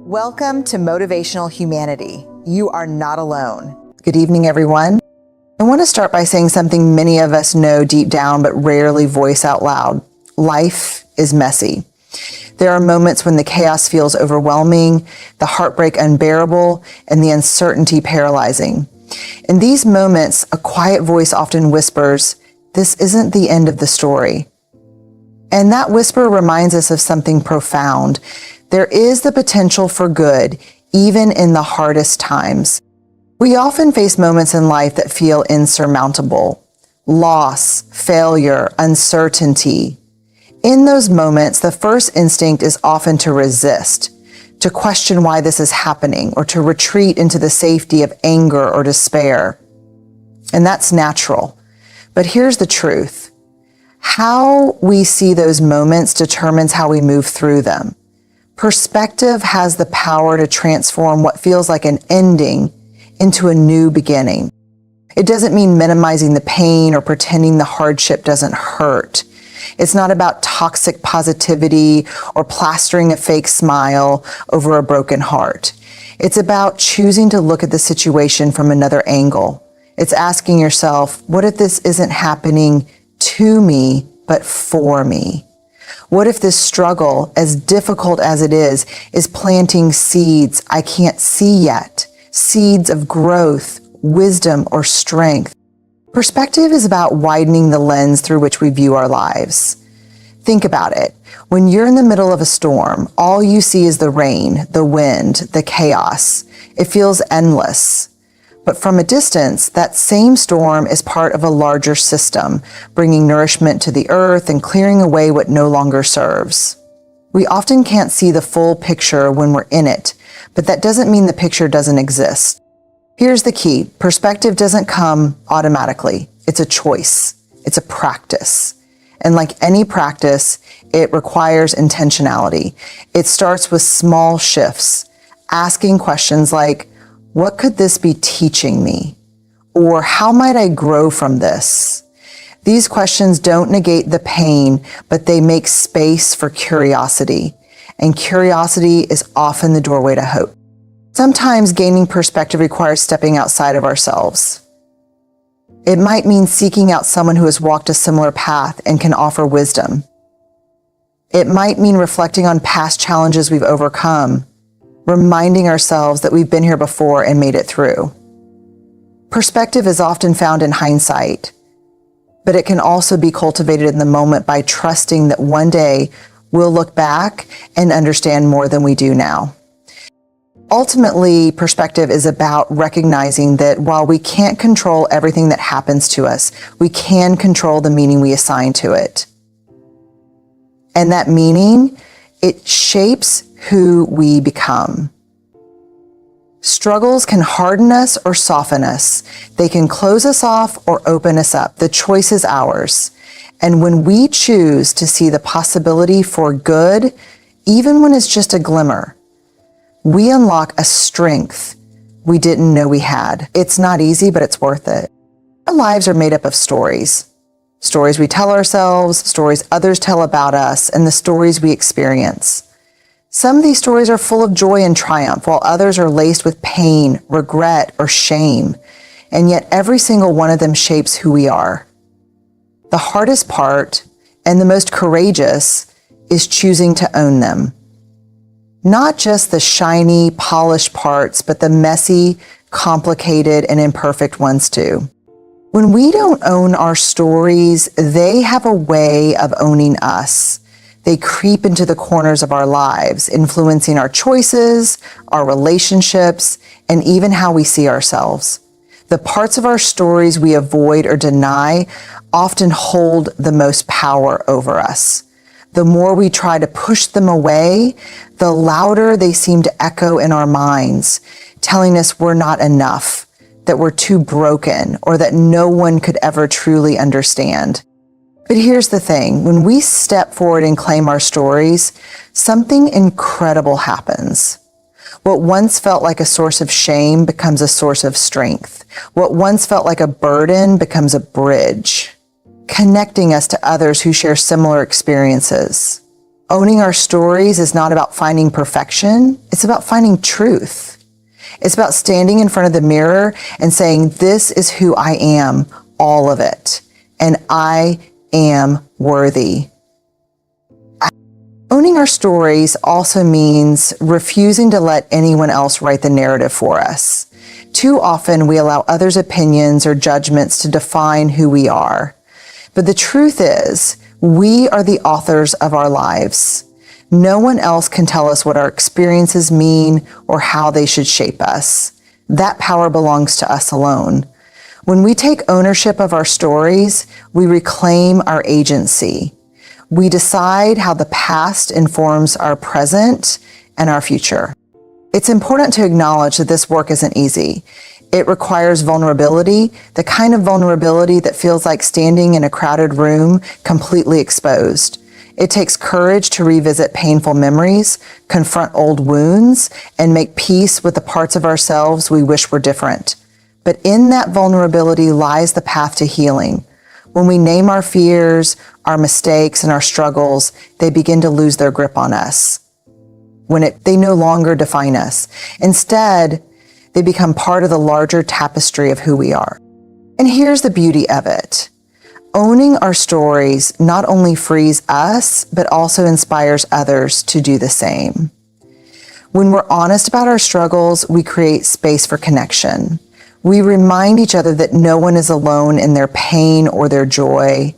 Welcome to Motivational Humanity. You are not alone. Good evening, everyone. I want to start by saying something many of us know deep down but rarely voice out loud. Life is messy. There are moments when the chaos feels overwhelming, the heartbreak unbearable, and the uncertainty paralyzing. In these moments, a quiet voice often whispers, "This isn't the end of the story." And that whisper reminds us of something profound. There is the potential for good, even in the hardest times. We often face moments in life that feel insurmountable. Loss, failure, uncertainty. In those moments, the first instinct is often to resist, to question why this is happening, or to retreat into the safety of anger or despair. And that's natural. But here's the truth. How we see those moments determines how we move through them. Perspective has the power to transform what feels like an ending into a new beginning. It doesn't mean minimizing the pain or pretending the hardship doesn't hurt. It's not about toxic positivity or plastering a fake smile over a broken heart. It's about choosing to look at the situation from another angle. It's asking yourself, what if this isn't happening to me, but for me? What if this struggle, as difficult as it is planting seeds I can't see yet, seeds of growth, wisdom, or strength? Perspective is about widening the lens through which we view our lives. Think about it. When you're in the middle of a storm, all you see is the rain, the wind, the chaos. It feels endless. But from a distance, that same storm is part of a larger system, bringing nourishment to the earth and clearing away what no longer serves. We often can't see the full picture when we're in it, but that doesn't mean the picture doesn't exist. Here's the key. Perspective doesn't come automatically. It's a choice. It's a practice. And like any practice, it requires intentionality. It starts with small shifts, asking questions like, what could this be teaching me? Or how might I grow from this? These questions don't negate the pain, but they make space for curiosity. And curiosity is often the doorway to hope. Sometimes gaining perspective requires stepping outside of ourselves. It might mean seeking out someone who has walked a similar path and can offer wisdom. It might mean reflecting on past challenges we've overcome, reminding ourselves that we've been here before and made it through. Perspective is often found in hindsight, but it can also be cultivated in the moment by trusting that one day we'll look back and understand more than we do now. Ultimately, perspective is about recognizing that while we can't control everything that happens to us, we can control the meaning we assign to it. And that meaning, it shapes who we become. Struggles can harden us or soften us. They can close us off or open us up. The choice is ours. And when we choose to see the possibility for good, even when it's just a glimmer, we unlock a strength we didn't know we had. It's not easy, but it's worth it. Our lives are made up of stories. Stories we tell ourselves, stories others tell about us, and the stories we experience. Some of these stories are full of joy and triumph, while others are laced with pain, regret, or shame. And yet every single one of them shapes who we are. The hardest part, and the most courageous, is choosing to own them. Not just the shiny, polished parts, but the messy, complicated, and imperfect ones too. When we don't own our stories, they have a way of owning us. They creep into the corners of our lives, influencing our choices, our relationships, and even how we see ourselves. The parts of our stories we avoid or deny often hold the most power over us. The more we try to push them away, the louder they seem to echo in our minds, telling us we're not enough, that we're too broken, or that no one could ever truly understand. But here's the thing, when we step forward and claim our stories, something incredible happens. What once felt like a source of shame becomes a source of strength. What once felt like a burden becomes a bridge, connecting us to others who share similar experiences. Owning our stories is not about finding perfection. It's about finding truth. It's about standing in front of the mirror and saying, this is who I am, all of it, and I am worthy. Owning our stories also means refusing to let anyone else write the narrative for us. Too often we allow others' opinions or judgments to define who we are. But the truth is, we are the authors of our lives. No one else can tell us what our experiences mean or how they should shape us. That power belongs to us alone. When we take ownership of our stories, we reclaim our agency. We decide how the past informs our present and our future. It's important to acknowledge that this work isn't easy. It requires vulnerability, the kind of vulnerability that feels like standing in a crowded room completely exposed. It takes courage to revisit painful memories, confront old wounds, and make peace with the parts of ourselves we wish were different. But in that vulnerability lies the path to healing. When we name our fears, our mistakes, and our struggles, they begin to lose their grip on us. They no longer define us. Instead, they become part of the larger tapestry of who we are. And here's the beauty of it. Owning our stories not only frees us, but also inspires others to do the same. When we're honest about our struggles, we create space for connection. We remind each other that no one is alone in their pain or their joy.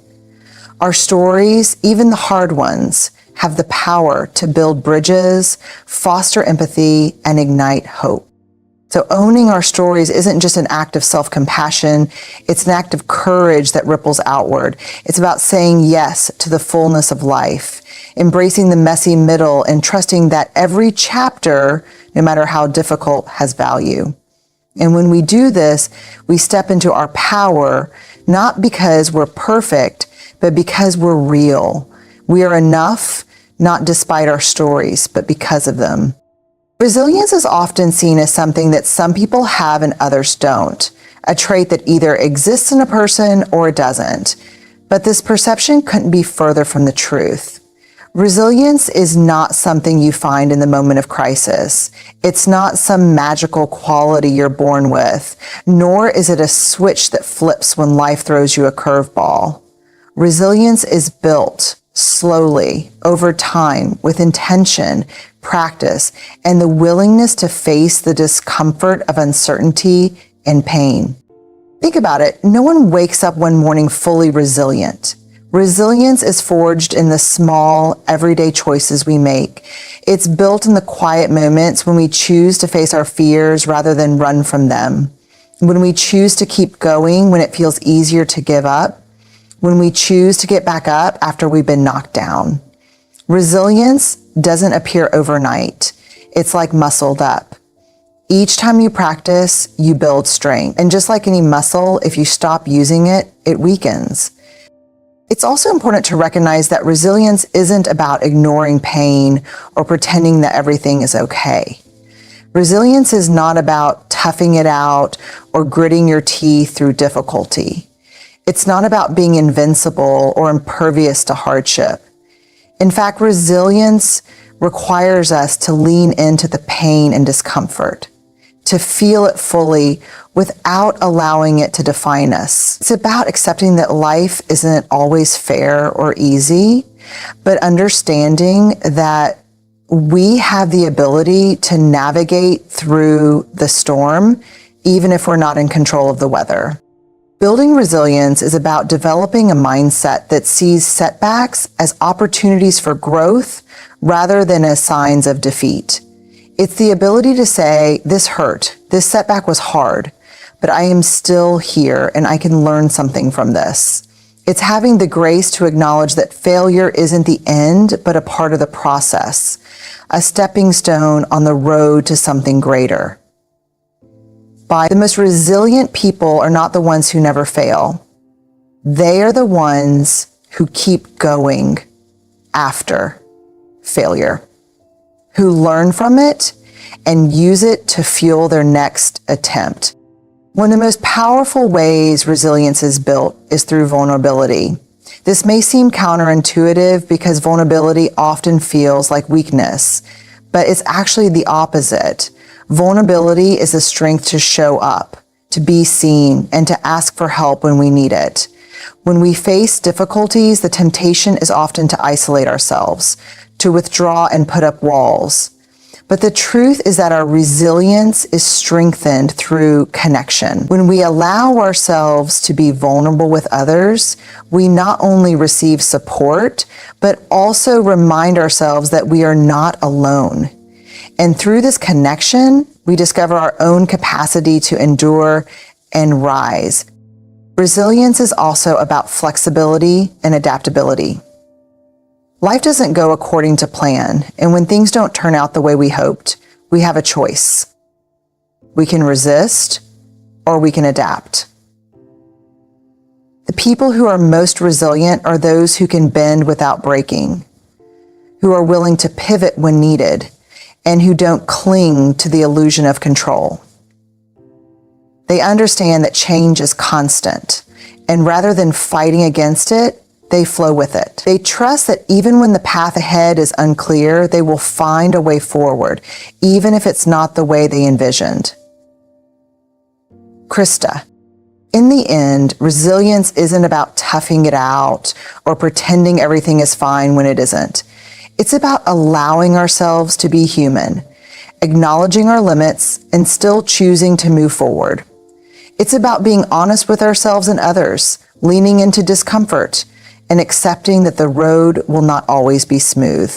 Our stories, even the hard ones, have the power to build bridges, foster empathy, and ignite hope. So owning our stories isn't just an act of self-compassion, it's an act of courage that ripples outward. It's about saying yes to the fullness of life, embracing the messy middle, and trusting that every chapter, no matter how difficult, has value. And when we do this, we step into our power, not because we're perfect, but because we're real. We are enough, not despite our stories, but because of them. Resilience is often seen as something that some people have and others don't, a trait that either exists in a person or doesn't. But this perception couldn't be further from the truth. Resilience is not something you find in the moment of crisis. It's not some magical quality you're born with, nor is it a switch that flips when life throws you a curveball. Resilience is built slowly, over time, with intention, practice, and the willingness to face the discomfort of uncertainty and pain. Think about it. No one wakes up one morning fully resilient. Resilience is forged in the small, everyday choices we make. It's built in the quiet moments when we choose to face our fears rather than run from them. When we choose to keep going when it feels easier to give up. When we choose to get back up after we've been knocked down. Resilience doesn't appear overnight. It's like muscled up. Each time you practice, you build strength. And just like any muscle, if you stop using it, it weakens. It's also important to recognize that resilience isn't about ignoring pain or pretending that everything is okay. Resilience is not about toughing it out or gritting your teeth through difficulty. It's not about being invincible or impervious to hardship. In fact, resilience requires us to lean into the pain and discomfort, to feel it fully without allowing it to define us. It's about accepting that life isn't always fair or easy, but understanding that we have the ability to navigate through the storm, even if we're not in control of the weather. Building resilience is about developing a mindset that sees setbacks as opportunities for growth rather than as signs of defeat. It's the ability to say, this hurt, this setback was hard, but I am still here and I can learn something from this. It's having the grace to acknowledge that failure isn't the end, but a part of the process, a stepping stone on the road to something greater. The most resilient people are not the ones who never fail. They are the ones who keep going after failure, who learn from it and use it to fuel their next attempt. One of the most powerful ways resilience is built is through vulnerability. This may seem counterintuitive because vulnerability often feels like weakness, but it's actually the opposite. Vulnerability is the strength to show up, to be seen, and to ask for help when we need it. When we face difficulties, the temptation is often to isolate ourselves, to withdraw and put up walls. But the truth is that our resilience is strengthened through connection. When we allow ourselves to be vulnerable with others, we not only receive support, but also remind ourselves that we are not alone. And through this connection, we discover our own capacity to endure and rise. Resilience is also about flexibility and adaptability. Life doesn't go according to plan, and when things don't turn out the way we hoped, we have a choice. We can resist, or we can adapt. The people who are most resilient are those who can bend without breaking, who are willing to pivot when needed, and who don't cling to the illusion of control. They understand that change is constant, and rather than fighting against it, they flow with it. They trust that even when the path ahead is unclear, they will find a way forward, even if it's not the way they envisioned. Krista. In the end, resilience isn't about toughing it out or pretending everything is fine when it isn't. It's about allowing ourselves to be human, acknowledging our limits, and still choosing to move forward. It's about being honest with ourselves and others, leaning into discomfort, and accepting that the road will not always be smooth.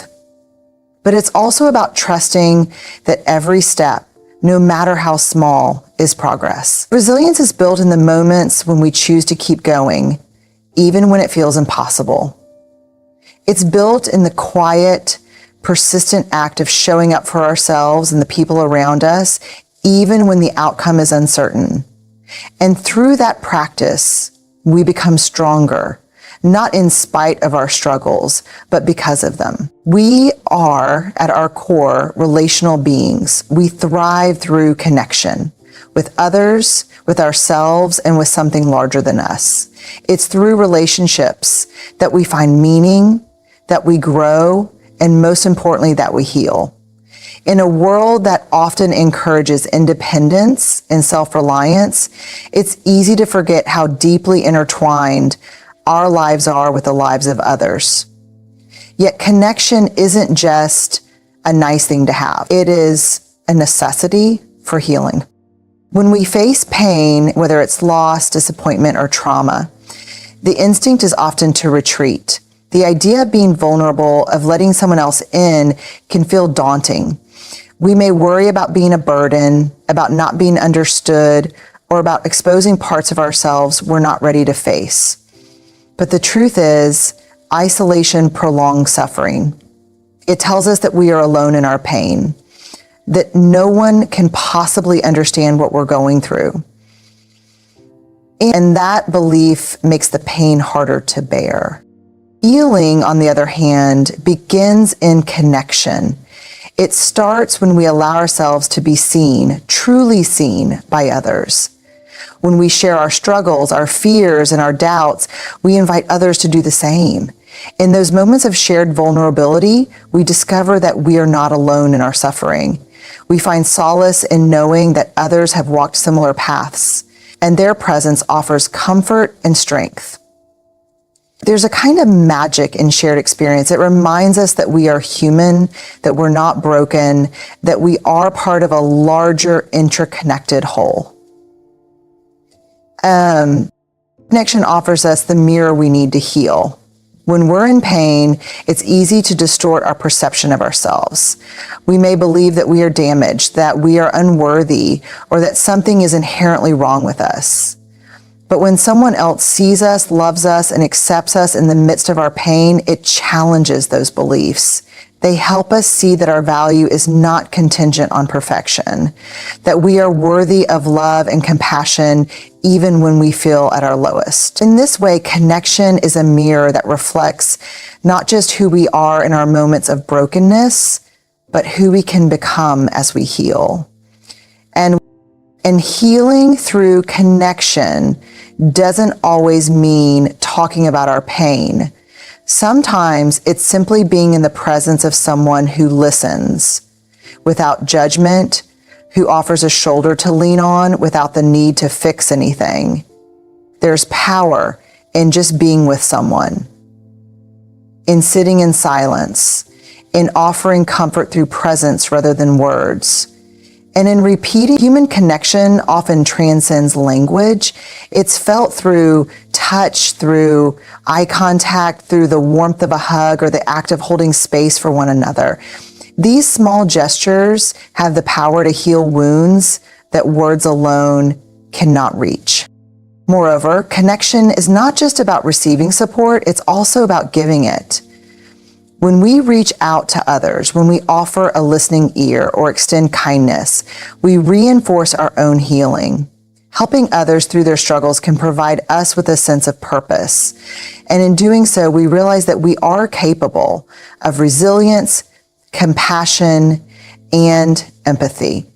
But it's also about trusting that every step, no matter how small, is progress. Resilience is built in the moments when we choose to keep going, even when it feels impossible. It's built in the quiet, persistent act of showing up for ourselves and the people around us, even when the outcome is uncertain. And through that practice, we become stronger, not in spite of our struggles, but because of them. We are, at our core, relational beings. We thrive through connection with others, with ourselves, and with something larger than us. It's through relationships that we find meaning, that we grow, and most importantly, that we heal. In a world that often encourages independence and self-reliance, it's easy to forget how deeply intertwined our lives are with the lives of others. Yet connection isn't just a nice thing to have. It is a necessity for healing. When we face pain, whether it's loss, disappointment, or trauma, the instinct is often to retreat. The idea of being vulnerable, of letting someone else in, can feel daunting. We may worry about being a burden, about not being understood, or about exposing parts of ourselves we're not ready to face. But the truth is, isolation prolongs suffering. It tells us that we are alone in our pain, that no one can possibly understand what we're going through. And that belief makes the pain harder to bear. Healing, on the other hand, begins in connection. It starts when we allow ourselves to be seen, truly seen by others. When we share our struggles, our fears, and our doubts, we invite others to do the same. In those moments of shared vulnerability, we discover that we are not alone in our suffering. We find solace in knowing that others have walked similar paths, and their presence offers comfort and strength. There's a kind of magic in shared experience. It reminds us that we are human, that we're not broken, that we are part of a larger interconnected whole. Connection offers us the mirror we need to heal. When we're in pain, it's easy to distort our perception of ourselves. We may believe that we are damaged, that we are unworthy, or that something is inherently wrong with us. But when someone else sees us, loves us, and accepts us in the midst of our pain, it challenges those beliefs. They help us see that our value is not contingent on perfection, that we are worthy of love and compassion even when we feel at our lowest. In this way, connection is a mirror that reflects not just who we are in our moments of brokenness, but who we can become as we heal. And healing through connection doesn't always mean talking about our pain. Sometimes it's simply being in the presence of someone who listens without judgment, who offers a shoulder to lean on without the need to fix anything. There's power in just being with someone, in sitting in silence, in offering comfort through presence rather than words. And in repeating, human connection often transcends language. It's felt through touch, through eye contact, through the warmth of a hug, or the act of holding space for one another. These small gestures have the power to heal wounds that words alone cannot reach. Moreover, connection is not just about receiving support, it's also about giving it. When we reach out to others, when we offer a listening ear or extend kindness, we reinforce our own healing. Helping others through their struggles can provide us with a sense of purpose. And in doing so, we realize that we are capable of resilience, compassion, and empathy.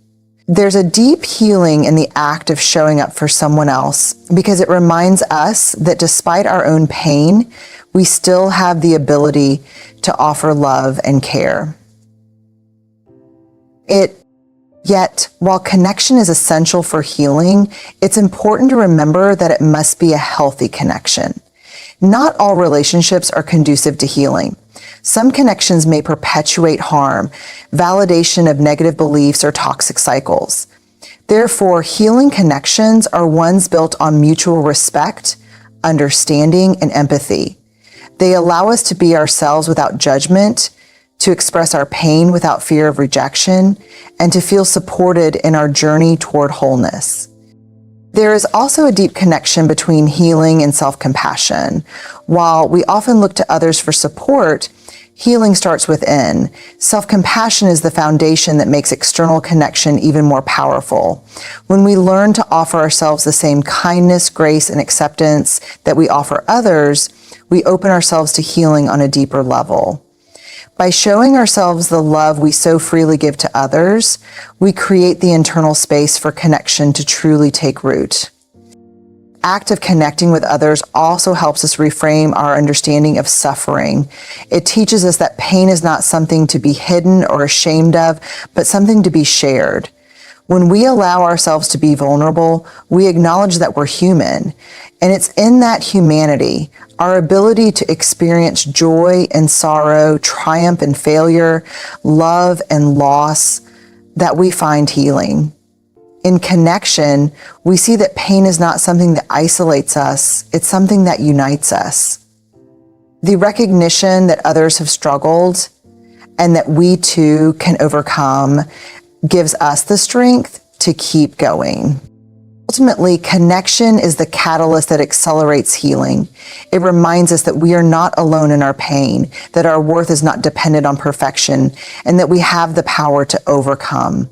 There's a deep healing in the act of showing up for someone else because it reminds us that despite our own pain, we still have the ability to offer love and care. Yet, while connection is essential for healing, it's important to remember that it must be a healthy connection. Not all relationships are conducive to healing. Some connections may perpetuate harm, validation of negative beliefs, or toxic cycles. Therefore, healing connections are ones built on mutual respect, understanding, and empathy. They allow us to be ourselves without judgment, to express our pain without fear of rejection, and to feel supported in our journey toward wholeness. There is also a deep connection between healing and self-compassion. While we often look to others for support, healing starts within. Self-compassion is the foundation that makes external connection even more powerful. When we learn to offer ourselves the same kindness, grace, and acceptance that we offer others, we open ourselves to healing on a deeper level. By showing ourselves the love we so freely give to others, we create the internal space for connection to truly take root. Act of connecting with others also helps us reframe our understanding of suffering. It teaches us that pain is not something to be hidden or ashamed of, but something to be shared. When we allow ourselves to be vulnerable, we acknowledge that we're human. And it's in that humanity, our ability to experience joy and sorrow, triumph and failure, love and loss, that we find healing. In connection, we see that pain is not something that isolates us, it's something that unites us. The recognition that others have struggled and that we too can overcome gives us the strength to keep going. Ultimately, connection is the catalyst that accelerates healing. It reminds us that we are not alone in our pain, that our worth is not dependent on perfection, and that we have the power to overcome.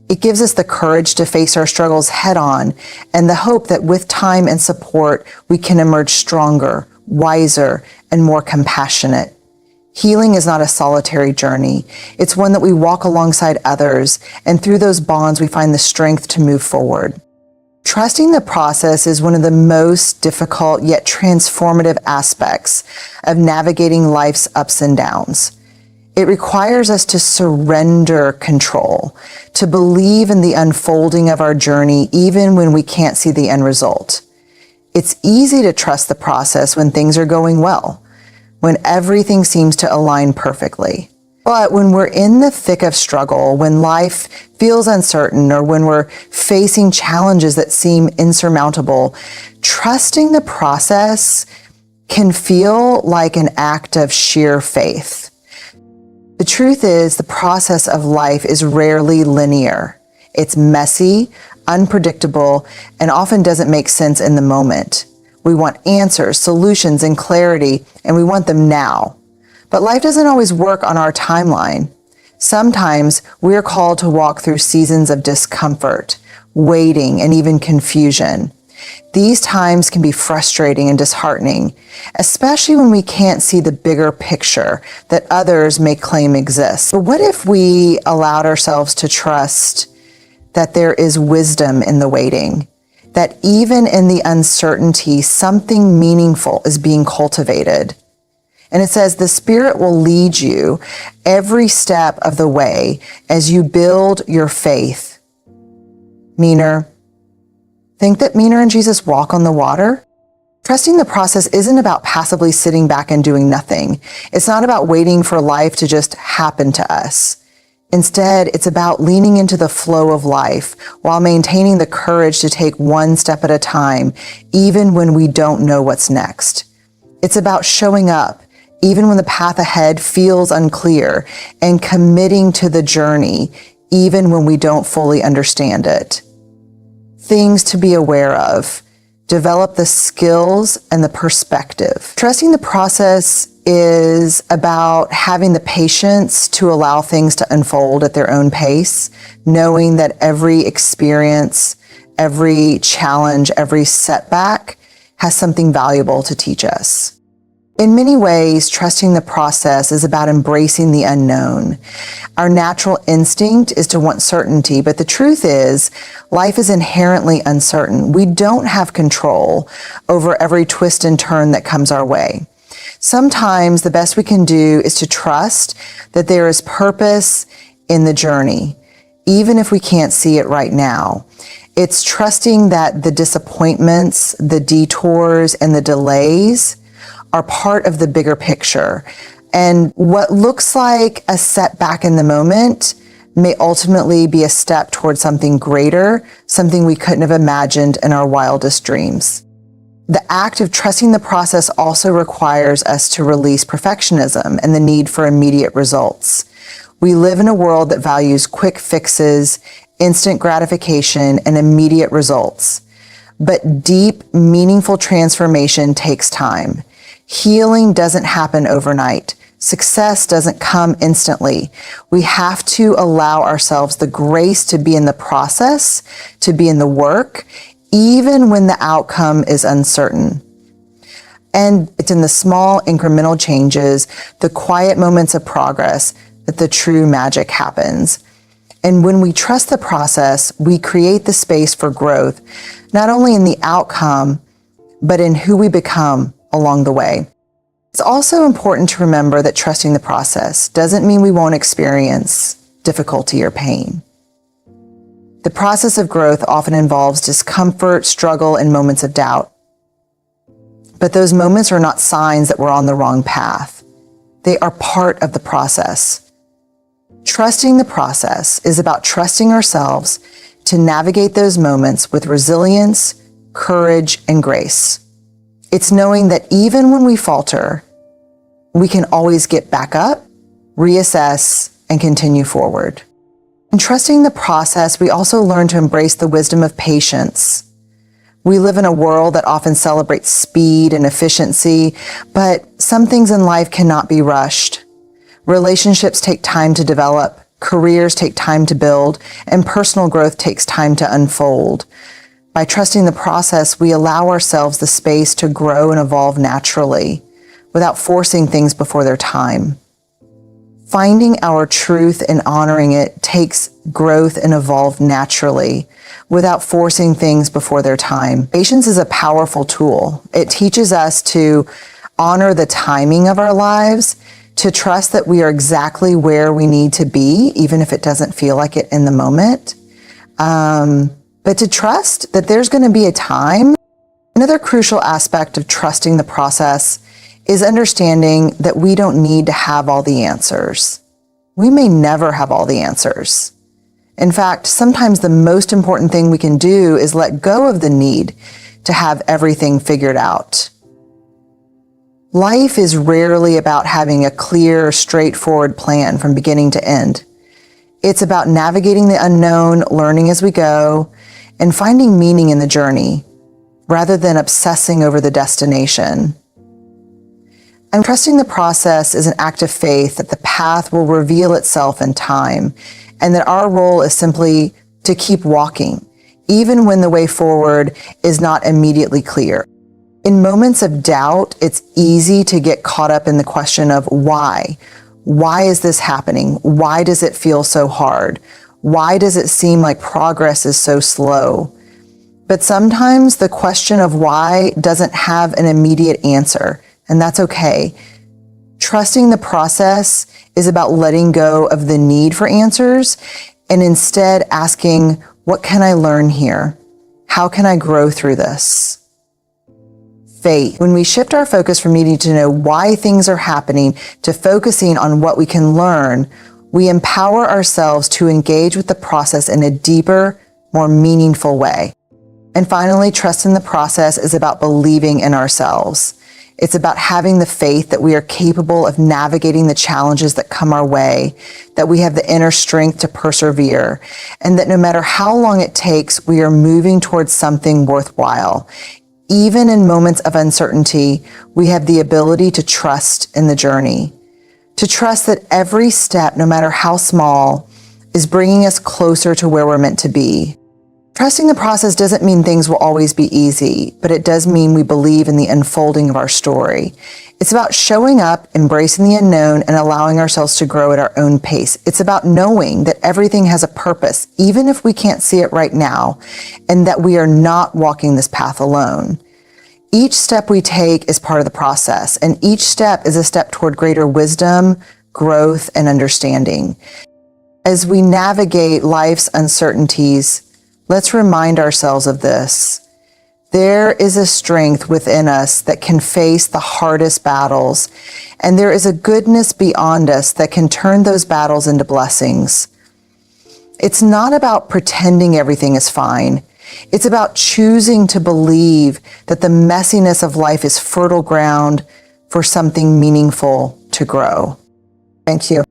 It gives us the courage to face our struggles head on and the hope that with time and support, we can emerge stronger, wiser, and more compassionate. Healing is not a solitary journey. It's one that we walk alongside others, and through those bonds, we find the strength to move forward. Trusting the process is one of the most difficult yet transformative aspects of navigating life's ups and downs. It requires us to surrender control, to believe in the unfolding of our journey even when we can't see the end result. It's easy to trust the process when things are going well, when everything seems to align perfectly. But when we're in the thick of struggle, when life feels uncertain, or when we're facing challenges that seem insurmountable, trusting the process can feel like an act of sheer faith. The truth is, the process of life is rarely linear. It's messy, unpredictable, and often doesn't make sense in the moment. We want answers, solutions, and clarity, and we want them now. But life doesn't always work on our timeline. Sometimes we are called to walk through seasons of discomfort, waiting, and even confusion. These times can be frustrating and disheartening, especially when we can't see the bigger picture that others may claim exists. But what if we allowed ourselves to trust that there is wisdom in the waiting? that even in the uncertainty, something meaningful is being cultivated. And it says the Spirit will lead you every step of the way as you build your faith. Meaner. Think that Meaner and Jesus walk on the water? Trusting the process isn't about passively sitting back and doing nothing. It's not about waiting for life to just happen to us. Instead, it's about leaning into the flow of life while maintaining the courage to take one step at a time, even when we don't know what's next. It's about showing up, even when the path ahead feels unclear, and committing to the journey, even when we don't fully understand it. Things to be aware of. Develop the skills and the perspective. Trusting the process is about having the patience to allow things to unfold at their own pace, knowing that every experience, every challenge, every setback has something valuable to teach us. In many ways, trusting the process is about embracing the unknown. Our natural instinct is to want certainty, but the truth is, life is inherently uncertain. We don't have control over every twist and turn that comes our way. Sometimes the best we can do is to trust that there is purpose in the journey, even if we can't see it right now. It's trusting that the disappointments, the detours, and the delays are part of the bigger picture. And what looks like a setback in the moment may ultimately be a step towards something greater, something we couldn't have imagined in our wildest dreams. The act of trusting the process also requires us to release perfectionism and the need for immediate results. We live in a world that values quick fixes, instant gratification, and immediate results. But deep, meaningful transformation takes time. Healing doesn't happen overnight. Success doesn't come instantly. We have to allow ourselves the grace to be in the process, to be in the work, even when the outcome is uncertain. And it's in the small incremental changes, the quiet moments of progress, that the true magic happens. And when we trust the process, we create the space for growth, not only in the outcome, but in who we become along the way. It's also important to remember that trusting the process doesn't mean we won't experience difficulty or pain. The process of growth often involves discomfort, struggle, and moments of doubt. But those moments are not signs that we're on the wrong path. They are part of the process. Trusting the process is about trusting ourselves to navigate those moments with resilience, courage, and grace. It's knowing that even when we falter, we can always get back up, reassess, and continue forward. In trusting the process, we also learn to embrace the wisdom of patience. We live in a world that often celebrates speed and efficiency, but some things in life cannot be rushed. Relationships take time to develop, careers take time to build, and personal growth takes time to unfold. By trusting the process, we allow ourselves the space to grow and evolve naturally, without forcing things before their time. Finding our truth and honoring it takes growth and evolve naturally, without forcing things before their time. Patience is a powerful tool. It teaches us to honor the timing of our lives, to trust that we are exactly where we need to be, even if it doesn't feel like it in the moment. But to trust that there's going to be a time. Another crucial aspect of trusting the process is understanding that we don't need to have all the answers. We may never have all the answers. In fact, sometimes the most important thing we can do is let go of the need to have everything figured out. Life is rarely about having a clear, straightforward plan from beginning to end. It's about navigating the unknown, learning as we go, and finding meaning in the journey, rather than obsessing over the destination. And trusting the process is an act of faith that the path will reveal itself in time, and that our role is simply to keep walking, even when the way forward is not immediately clear. In moments of doubt, it's easy to get caught up in the question of why. Why is this happening? Why does it feel so hard? Why does it seem like progress is so slow? But sometimes the question of why doesn't have an immediate answer, and that's okay. Trusting the process is about letting go of the need for answers and instead asking, what can I learn here? How can I grow through this? Faith. When we shift our focus from needing to know why things are happening to focusing on what we can learn, we empower ourselves to engage with the process in a deeper, more meaningful way. And finally, trust in the process is about believing in ourselves. It's about having the faith that we are capable of navigating the challenges that come our way, that we have the inner strength to persevere, and that no matter how long it takes, we are moving towards something worthwhile. Even in moments of uncertainty, we have the ability to trust in the journey, to trust that every step, no matter how small, is bringing us closer to where we're meant to be. Trusting the process doesn't mean things will always be easy, but it does mean we believe in the unfolding of our story. It's about showing up, embracing the unknown, and allowing ourselves to grow at our own pace. It's about knowing that everything has a purpose, even if we can't see it right now, and that we are not walking this path alone. Each step we take is part of the process, and each step is a step toward greater wisdom, growth, and understanding. As we navigate life's uncertainties, let's remind ourselves of this. There is a strength within us that can face the hardest battles, and there is a goodness beyond us that can turn those battles into blessings. It's not about pretending everything is fine. It's about choosing to believe that the messiness of life is fertile ground for something meaningful to grow. Thank you.